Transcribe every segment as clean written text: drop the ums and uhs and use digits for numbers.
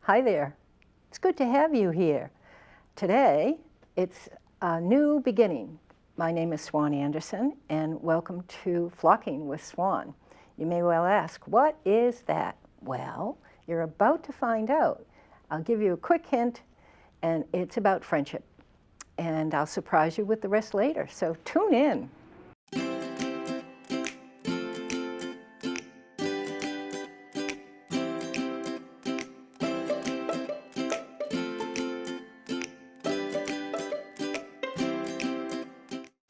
Hi there. It's good to have you here. Today, it's a new beginning. My name is Swan Anderson, and welcome to Flocking with Swan. You may well ask, what is that? Well, you're about to find out. I'll give you a quick hint, and it's about friendship. And I'll surprise you with the rest later, so tune in.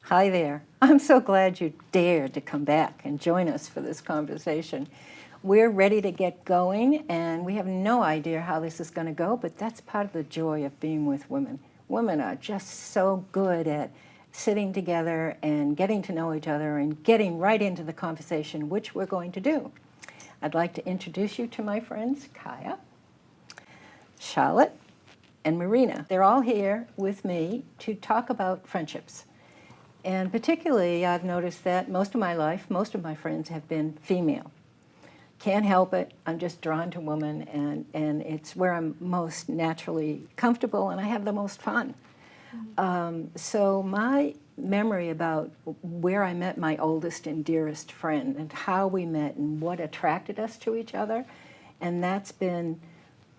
Hi there. I'm so glad you dared to come back and join us for this conversation. We're ready to get going, and we have no idea how this is going to go, but that's part of the joy of being with women. Women are just so good at sitting together and getting to know each other and getting right into the conversation, which we're going to do. I'd like to introduce you to my friends, Kaya, Charlotte, and Marina. They're all here with me to talk about friendships. And particularly, I've noticed that most of my life, most of my friends have been female. Can't help it. I'm just drawn to women, and it's where I'm most naturally comfortable and I have the most fun. So my memory about where I met my oldest and dearest friend and how we met and what attracted us to each other, and that's been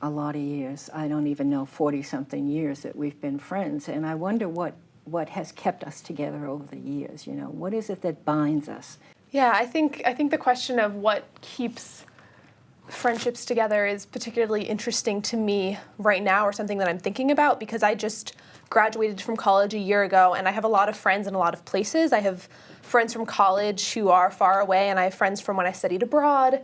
a lot of years. I don't even know, 40-something years that we've been friends, and I wonder what has kept us together over the years. You know, what is it that binds us? Yeah, I think the question of what keeps friendships together is particularly interesting to me right now, or something that I'm thinking about, because I just graduated from college a year ago, and I have a lot of friends in a lot of places. I have friends from college who are far away, and I have friends from when I studied abroad,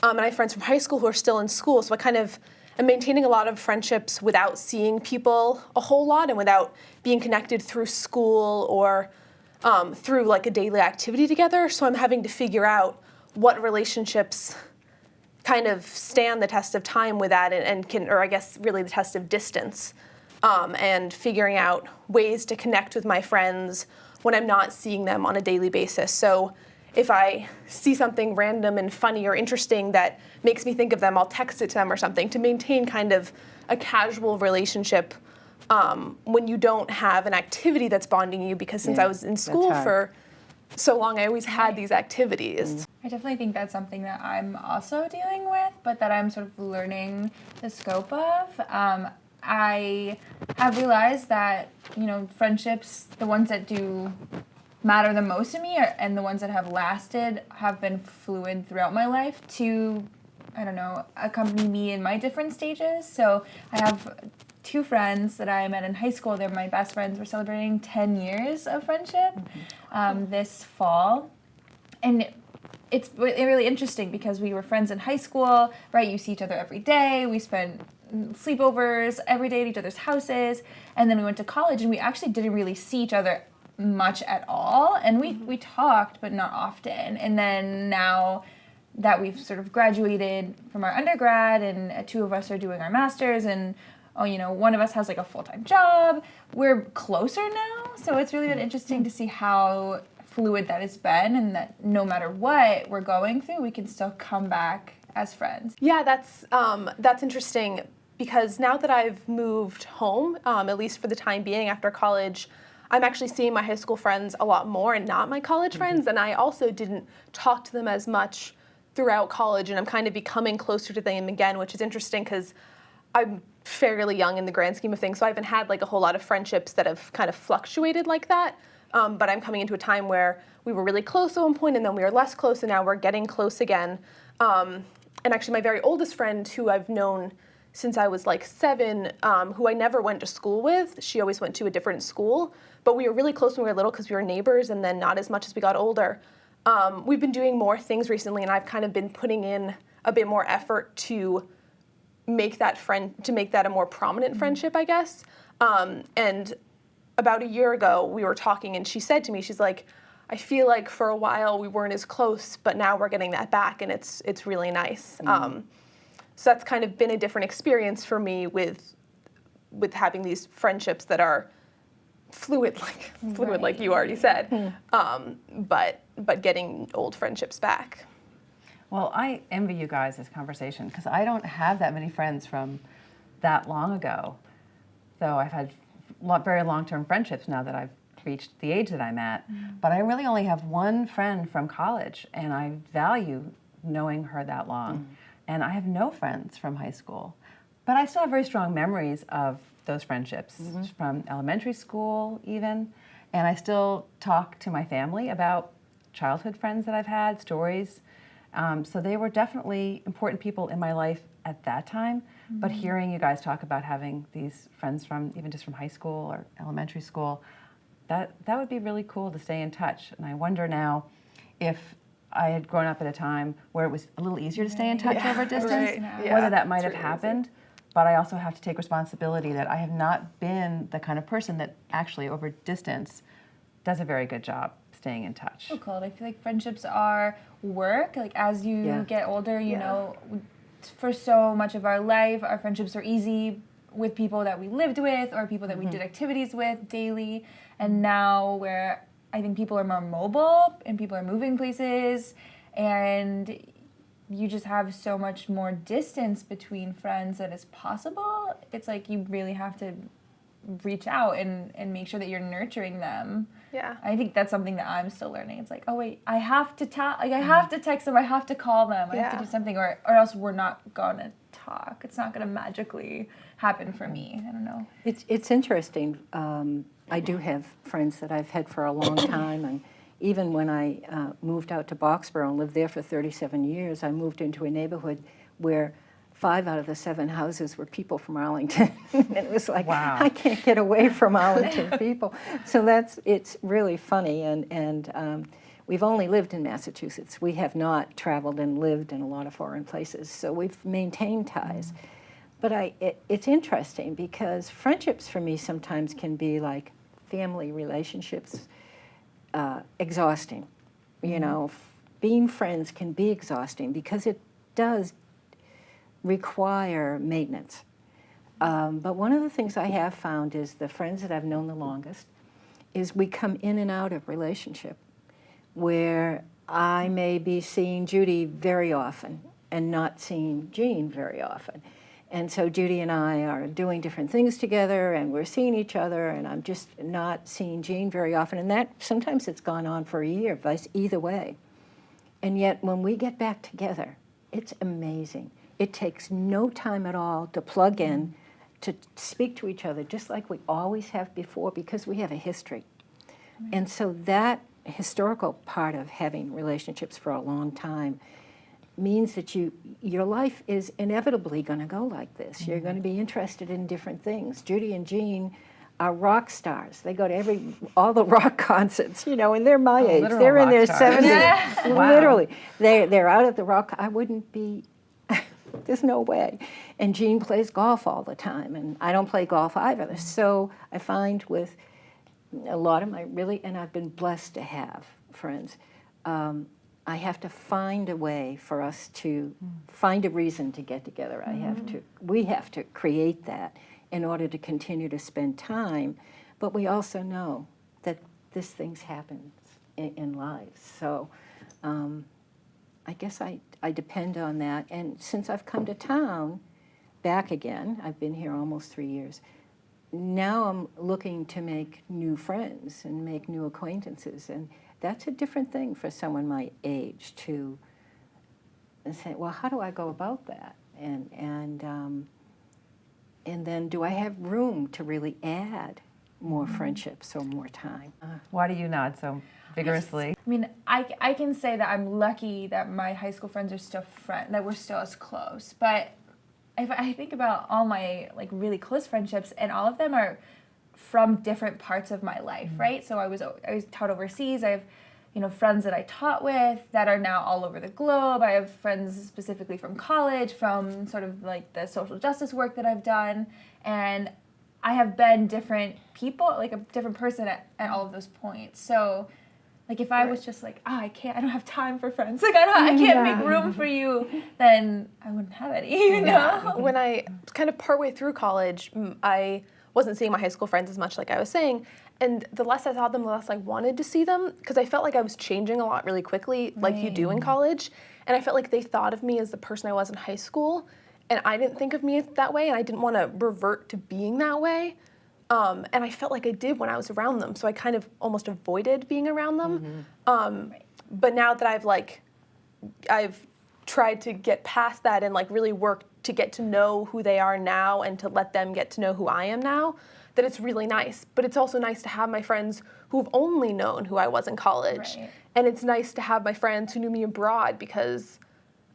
and I have friends from high school who are still in school. So I kind of am maintaining a lot of friendships without seeing people a whole lot and without being connected through school or through like a daily activity together. So I'm having to figure out what relationships kind of stand the test of time with that and can, or I guess really the test of distance, and figuring out ways to connect with my friends when I'm not seeing them on a daily basis. So if I see something random and funny or interesting that makes me think of them, I'll text it to them or something to maintain kind of a casual relationship when you don't have an activity that's bonding you, because since I was in school for so long, I always had these activities. I definitely think that's something that I'm also dealing with, but that I'm sort of learning the scope of. I have realized that, you know, friendships, the ones that do matter the most to me and the ones that have lasted have been fluid throughout my life to, I don't know, accompany me in my different stages. So I have two friends that I met in high school. They're my best friends. We're celebrating 10 years of friendship this fall. And it's really interesting because we were friends in high school, right? You see each other every day. We spent sleepovers every day at each other's houses. And then we went to college and we actually didn't really see each other much at all. And we talked, but not often. And then now that we've sort of graduated from our undergrad and two of us are doing our masters and one of us has like a full-time job, we're closer now. So it's really been interesting to see how fluid that has been, and that no matter what we're going through, we can still come back as friends. Yeah, that's interesting, because now that I've moved home, at least for the time being after college, I'm actually seeing my high school friends a lot more and not my college friends, and I also didn't talk to them as much throughout college, and I'm kind of becoming closer to them again, which is interesting because I'm fairly young in the grand scheme of things, so I haven't had like a whole lot of friendships that have kind of fluctuated like that. But I'm coming into a time where we were really close at one point, and then we were less close, and now we're getting close again. And actually my very oldest friend, who I've known since I was like 7, who I never went to school with, she always went to a different school, but we were really close when we were little because we were neighbors, and then not as much as we got older. We've been doing more things recently, and I've kind of been putting in a bit more effort to make that a more prominent friendship, I guess. And about a year ago, we were talking, and she said to me, she's like, I feel like for a while we weren't as close, but now we're getting that back, and it's really nice. So that's kind of been a different experience for me with having these friendships that are fluid, like you already said, but getting old friendships back. Well, I envy you guys this conversation because I don't have that many friends from that long ago. Though I've had very long-term friendships now that I've reached the age that I'm at. But I really only have one friend from college, and I value knowing her that long. And I have no friends from high school. But I still have very strong memories of those friendships from elementary school even. And I still talk to my family about childhood friends that I've had, stories. So they were definitely important people in my life at that time. But hearing you guys talk about having these friends from even just from high school or elementary school, that would be really cool to stay in touch. And I wonder now if I had grown up at a time where it was a little easier to stay in touch over distance, whether that might have happened. But I also have to take responsibility that I have not been the kind of person that actually over distance does a very good job staying in touch. So cool. I feel like friendships are work. Like as you get older, you know, for so much of our life, our friendships are easy with people that we lived with or people that we did activities with daily. And now where I think people are more mobile and people are moving places and you just have so much more distance between friends that is possible. It's like you really have to reach out and make sure that you're nurturing them. Yeah. I think that's something that I'm still learning. It's like, oh wait, I have to I have to text them, I have to call them, I have to do something or else we're not gonna talk. It's not gonna magically happen for me. I don't know. It's interesting. I do have friends that I've had for a long time, and even when I moved out to Boxborough and lived there for 37 years, I moved into a neighborhood where 5 out of the 7 houses were people from Arlington. And it was like, I can't get away from Arlington people. So it's really funny. And we've only lived in Massachusetts. We have not traveled and lived in a lot of foreign places. So we've maintained ties. But it's interesting because friendships for me sometimes can be like family relationships, exhausting. You know, being friends can be exhausting because it does require maintenance. But one of the things I have found is the friends that I've known the longest is we come in and out of relationship where I may be seeing Judy very often and not seeing Jean very often. And so Judy and I are doing different things together and we're seeing each other and I'm just not seeing Jean very often. And that sometimes it's gone on for a year, either way. And yet when we get back together, it's amazing. It takes no time at all to plug in, to speak to each other just like we always have before because we have a history. And so that historical part of having relationships for a long time means that your life is inevitably going to go like this. You're going to be interested in different things. Judy and Jean are rock stars. They go to all the rock concerts, you know, and they're my age. They're in their 70s. Literally. They're out at the rock. I wouldn't be, there's no way. And Jean plays golf all the time, and I don't play golf either. So I find with a lot of and I've been blessed to have friends, I have to find a way for us to find a reason to get together. We have to create that in order to continue to spend time. But we also know that this things happen in lives. So I guess I depend on that. And since I've come to town, back again, I've been here almost 3 years, now I'm looking to make new friends and make new acquaintances. And that's a different thing for someone my age to say, well, how do I go about that? And then do I have room to really add more friendships or more time? Why do you nod so vigorously? I mean, I can say that I'm lucky that my high school friends are still that we're still as close. But if I think about all my like really close friendships, and all of them are from different parts of my life, right? So I was taught overseas. I have, you know, friends that I taught with that are now all over the globe. I have friends specifically from college, from sort of like the social justice work that I've done, and I have been different people, like a different person at all of those points. So, like if I was just like, I don't have time for friends, like I can't make room for you, then I wouldn't have any, you know? When I kind of partway through college, I wasn't seeing my high school friends as much, like I was saying, and the less I saw them, the less I wanted to see them, because I felt like I was changing a lot really quickly, like you do in college, and I felt like they thought of me as the person I was in high school, and I didn't think of me that way, and I didn't want to revert to being that way. And I felt like I did when I was around them, so I kind of almost avoided being around them. But now that I've tried to get past that and like really work to get to know who they are now and to let them get to know who I am now, that it's really nice. But it's also nice to have my friends who've only known who I was in college. Right. And it's nice to have my friends who knew me abroad, because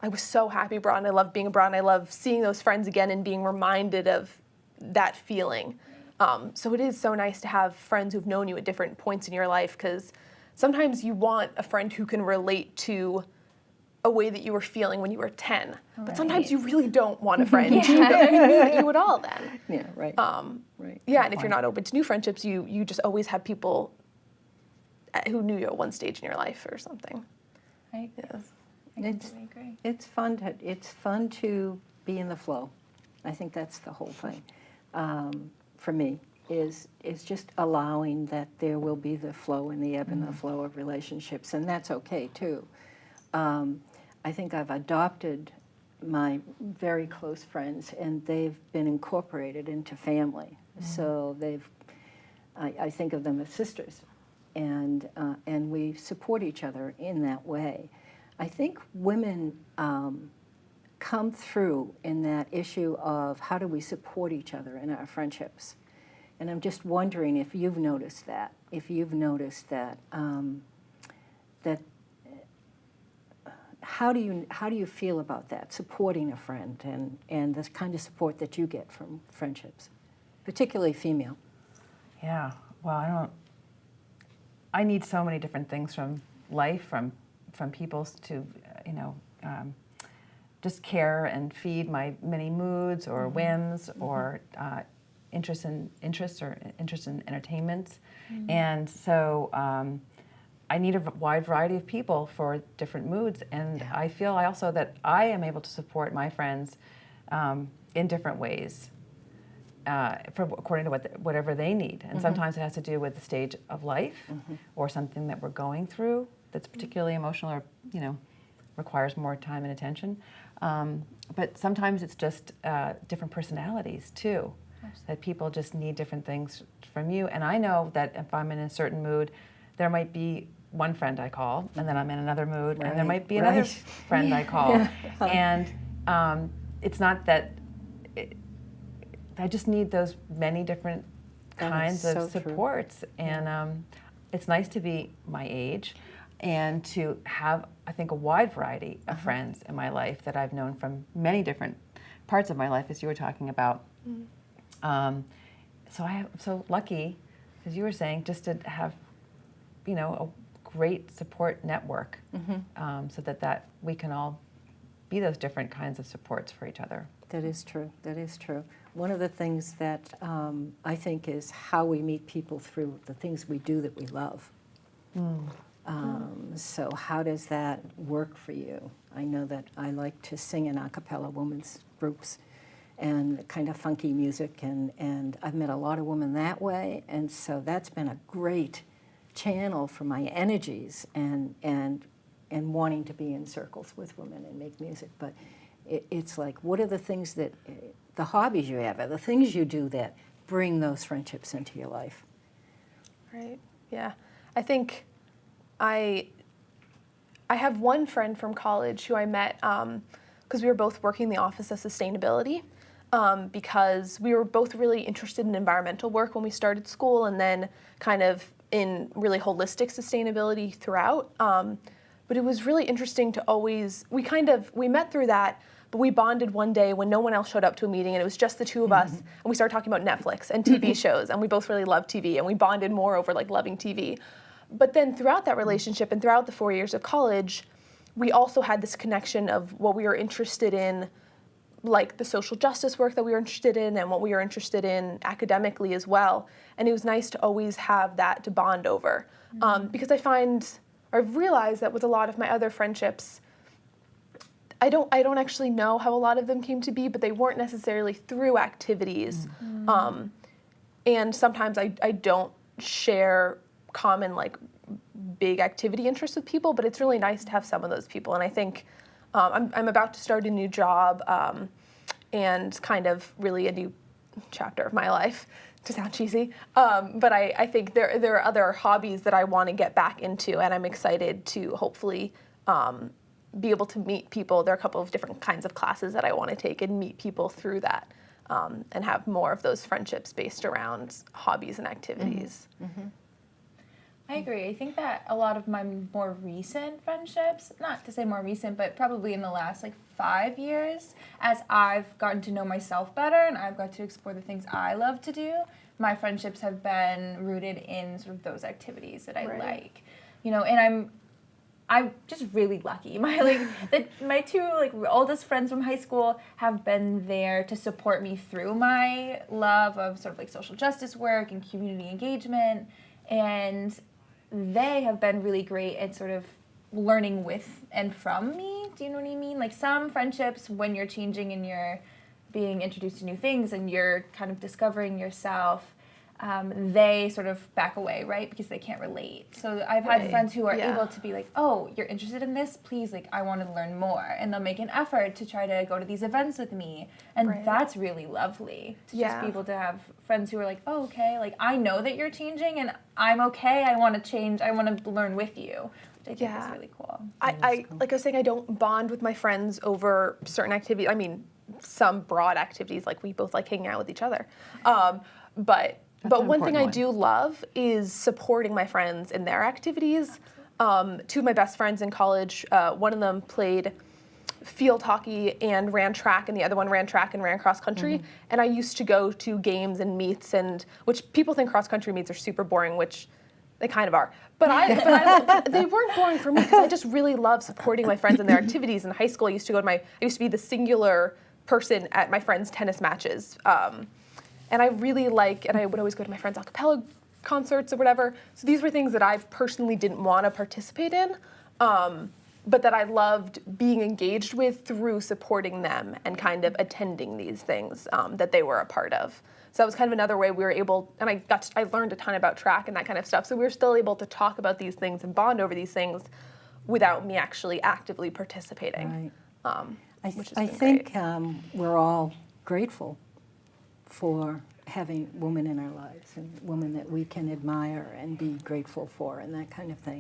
I was so happy abroad and I love being abroad and I love seeing those friends again and being reminded of that feeling. So it is so nice to have friends who've known you at different points in your life, because sometimes you want a friend who can relate to a way that you were feeling when you were 10. But sometimes you really don't want a friend who knew you at all then. Yeah, right. Right. Yeah, and if you're not open to new friendships, you just always have people who knew you at one stage in your life or something. I It's completely agree. it's fun to be in the flow. I think that's the whole thing. For me, is just allowing that there will be the flow and the ebb and the flow of relationships, and that's okay too. I think I've adopted my very close friends, and they've been incorporated into family. So I think of them as sisters, and we support each other in that way. I think women come through in that issue of how do we support each other in our friendships. And I'm just wondering if you've noticed that, that how do you feel about that, supporting a friend and the kind of support that you get from friendships, particularly female? Yeah, well, I need so many different things from life, from people to, just care and feed my many moods or whims or interest in entertainment. And so I need a wide variety of people for different moods. And I feel also that I am able to support my friends in different ways. According to whatever they need. And sometimes it has to do with the stage of life or something that we're going through that's particularly emotional or, requires more time and attention. But sometimes it's just different personalities too, that people just need different things from you. And I know that if I'm in a certain mood, there might be one friend I call, and then I'm in another mood, and there might be another friend I call. And it's not that... I just need those many different kinds of supports. And it's nice to be my age and to have, I think, a wide variety of friends in my life that I've known from many different parts of my life, as you were talking about. So I'm so lucky, as you were saying, just to have, a great support network so that we can all be those different kinds of supports for each other. That is true. One of the things that I think is how we meet people through the things we do that we love. So how does that work for you? I know that I like to sing in a cappella women's groups and kind of funky music, and I've met a lot of women that way, and so that's been a great channel for my energies and wanting to be in circles with women and make music. But it's like, what are the things that, the hobbies you have, are the things you do that bring those friendships into your life? Right, yeah. I think I have one friend from college who I met because we were both working in the Office of Sustainability because we were both really interested in environmental work when we started school, and then kind of in really holistic sustainability throughout. But it was really interesting to always, we met through that, but we bonded one day when no one else showed up to a meeting and it was just the two of us, and we started talking about Netflix and TV shows, and we both really loved TV, and we bonded more over like loving TV. But then throughout that relationship and throughout the 4 years of college, we also had this connection of what we were interested in, like the social justice work that we were interested in and what we were interested in academically as well. And it was nice to always have that to bond over. Because I've realized that with a lot of my other friendships, I don't actually know how a lot of them came to be, but they weren't necessarily through activities. And sometimes I don't share common like big activity interests with people, but it's really nice to have some of those people. And I think I'm about to start a new job and kind of really a new chapter of my life, to sound cheesy. But I think there are other hobbies that I want to get back into, and I'm excited to hopefully be able to meet people. There are a couple of different kinds of classes that I want to take and meet people through that, and have more of those friendships based around hobbies and activities. Mm-hmm. I agree. I think that a lot of my more recent friendships, not to say more recent, but probably in the last like 5 years, as I've gotten to know myself better and I've got to explore the things I love to do, my friendships have been rooted in sort of those activities that I like. You know, and I'm just really lucky. My two oldest friends from high school have been there to support me through my love of sort of like social justice work and community engagement, and they have been really great at sort of learning with and from me. Do you know what I mean? Like some friendships, when you're changing and you're being introduced to new things and you're kind of discovering yourself, they sort of back away, right? Because they can't relate. So I've had friends who are able to be like, oh, you're interested in this? Please, like, I want to learn more. And they'll make an effort to try to go to these events with me. And that's really lovely to just be able to have friends who are like, oh, okay, like, I know that you're changing and I'm okay. I want to change. I want to learn with you. Which I think is really cool. I like I was saying, I don't bond with my friends over certain activities. I mean, some broad activities, like we both like hanging out with each other. But one thing I do love is supporting my friends in their activities. Two of my best friends in college, one of them played field hockey and ran track, and the other one ran track and ran cross country. And I used to go to games and meets, and which people think cross country meets are super boring, which they kind of are. But they weren't boring for me because I just really love supporting my friends in their activities. In high school, I used to be the singular person at my friends' tennis matches. And I really and I would always go to my friends' a cappella concerts or whatever. So these were things that I personally didn't want to participate in, but that I loved being engaged with through supporting them and kind of attending these things that they were a part of. So that was kind of another way we were able, and I learned a ton about track and that kind of stuff. So we were still able to talk about these things and bond over these things without me actually actively participating. Right. Which has I been think great. we're all grateful for having women in our lives and women that we can admire and be grateful for and that kind of thing.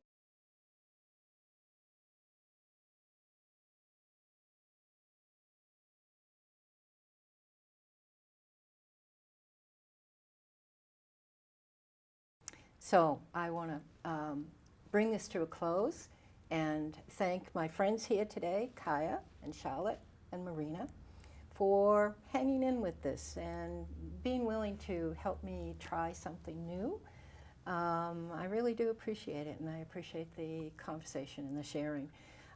So I want to bring this to a close and thank my friends here today, Kaya and Charlotte and Marina, for hanging in with this and being willing to help me try something new. I really do appreciate it, and I appreciate the conversation and the sharing.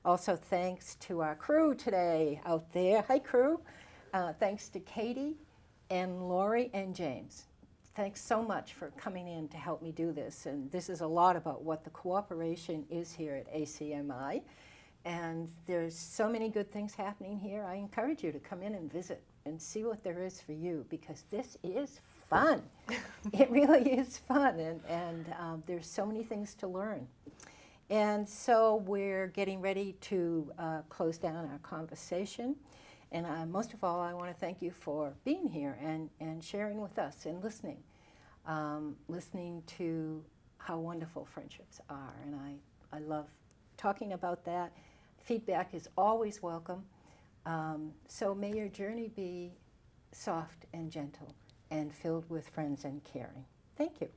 Also, thanks to our crew today out there. Hi, crew. Thanks to Katie and Lori and James. Thanks so much for coming in to help me do this. And this is a lot about what the cooperation is here at ACMi. And there's so many good things happening here. I encourage you to come in and visit and see what there is for you, because this is fun. It really is fun, and there's so many things to learn. And so we're getting ready to close down our conversation. And most of all, I want to thank you for being here and sharing with us and listening to how wonderful friendships are. And I love talking about that. Feedback is always welcome. So may your journey be soft and gentle and filled with friends and caring. Thank you.